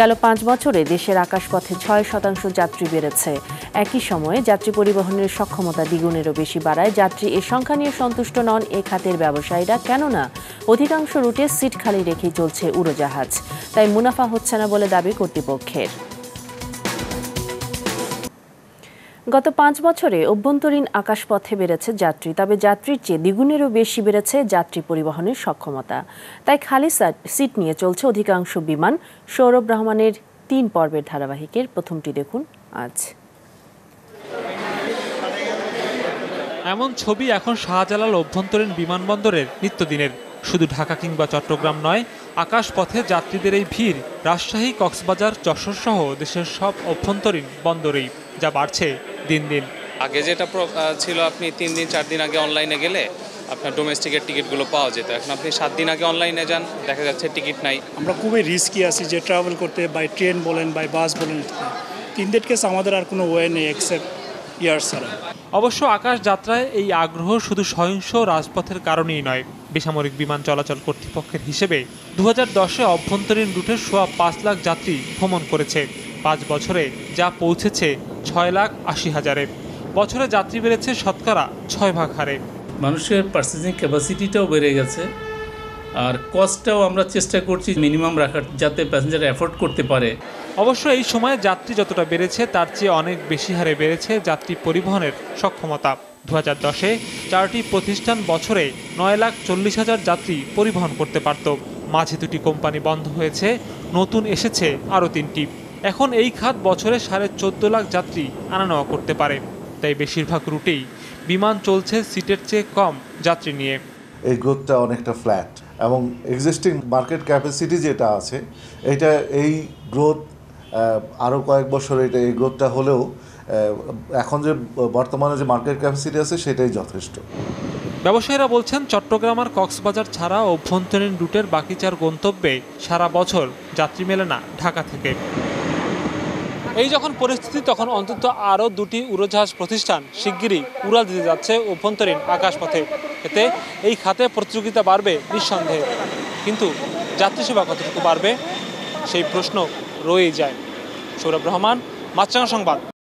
গেল ৫ বছরে দেশের আকাশপথে ৬% যাত্রী বেড়েছে। একই সময়ে যাত্রী পরিবহনের সক্ষমতা দ্বিগুণেরও বেশি বাড়ায় যাত্রী এ সংখ্যা নিয়ে সন্তুষ্ট নন এ খাতের ব্যবসায়ীরা। কেননা অধিকাংশ রুটে সিট খালি রেখেই চলছে উড়োজাহাজ, তাই মুনাফা হচ্ছে না বলে দাবি কর্তৃপক্ষের। গত ৫ বছরে অভ্যন্তরীণ আকাশপথে বেড়েছে যাত্রী, তবে যাত্রীর চেয়ে দ্বিগুণেরও বেশি বেড়েছে যাত্রী পরিবহনের সক্ষমতা। তাই খালি সিট নিয়ে চলছে অধিকাংশ বিমান। সৌরভ রহমানের ৩ পর্বের ধারাবাহিকের প্রথমটি দেখুন আজ। এমন ছবি এখন শাহজালাল অভ্যন্তরীণ বিমানবন্দরের নিত্যদিনের। শুধু ঢাকা কিংবা চট্টগ্রাম নয়, আকাশপথে যাত্রীদের এই ভিড় রাজশাহী, কক্সবাজার, যশোর সহ দেশের সব অভ্যন্তরীণ বন্দরেই, যা বাড়ছে দিন দিন। আগে যেটা ছিল, আপনি 3 দিন 4 দিন আগে অনলাইনে গেলে আপনার ডোমেস্টিকের টিকিটগুলো পাওয়া যেত। এখন আপনি 7 দিন আগে অনলাইনে যান, দেখা যাচ্ছে টিকিট নাই। আমরা খুবই রিস্কি আছি যে ট্রাভেল করতে, বাই ট্রেন বলেন বাই বাস বলেন। ইন দ্যাট কেস আমাদের আর কোনো ওয়ে নেই এক্সেপ্ট ইয়ার ছাড়া। অবশ্য আকাশ যাত্রায় এই আগ্রহ শুধু সহিংস রাজপথের কারণেই নয়। বেসামরিক বিমান চলাচল কর্তৃপক্ষের হিসেবে 2010-এ অভ্যন্তরীণ রুটে সোয়া 5 লাখ যাত্রী ভ্রমণ করেছে। 5 বছরে যা পৌঁছেছে 6,80,000-এ। বছরে যাত্রী বেড়েছে শতকরা 6 ভাগ হারে। মানুষের পার্চেসিং ক্যাপাসিটিটাও বেড়ে গেছে, আর কস্টটাও আমরা চেষ্টা করছি মিনিমাম রাখার, যাতে প্যাসেঞ্জার অ্যাফোর্ড করতে পারে। অবশ্য এই সময়ে যাত্রী যতটা বেড়েছে তার চেয়ে অনেক বেশি হারে বেড়েছে যাত্রী পরিবহনের সক্ষমতা। 2010-এ 4টি প্রতিষ্ঠান বছরে 9,40,000 যাত্রী পরিবহন করতে পারত। মাঝে 2টি কোম্পানি বন্ধ হয়েছে, নতুন এসেছে আরও 3টি। এখন এই খাত বছরে 14.5 লাখ যাত্রী আনা নেওয়া করতে পারে। তাই বেশিরভাগ রুটেই বিমান চলছে সিটের চেয়ে কম যাত্রী নিয়ে। এই গ্রোথটা অনেকটা ফ্ল্যাট, এবং এক্সিস্টিং মার্কেট ক্যাপাসিটি যেটা আছে, এটা এই গ্রোথ আরও কয়েক বছর এই গ্রোথটা হলেও এখন যে বর্তমানে যে মার্কেট ক্যাপাসিটি আছে সেটাই যথেষ্ট। ব্যবসায়ীরা বলছেন, চট্টগ্রাম আর কক্সবাজার ছাড়া অভ্যন্তরীণ রুটের বাকি 4 গন্তব্যে সারা বছর যাত্রী মেলে না ঢাকা থেকে। এই যখন পরিস্থিতি, তখন অন্তত আরও 2টি উড়োজাহাজ প্রতিষ্ঠান শিগগিরই উড়াল দিতে যাচ্ছে অভ্যন্তরীণ আকাশপথে। এতে এই খাতে প্রতিযোগিতা বাড়বে নিঃসন্দেহে, কিন্তু যাত্রী সেবা কতটুকু বাড়বে সেই প্রশ্ন রয়েই যায়। সৌরভ রহমান, মাছরাঙা সংবাদ।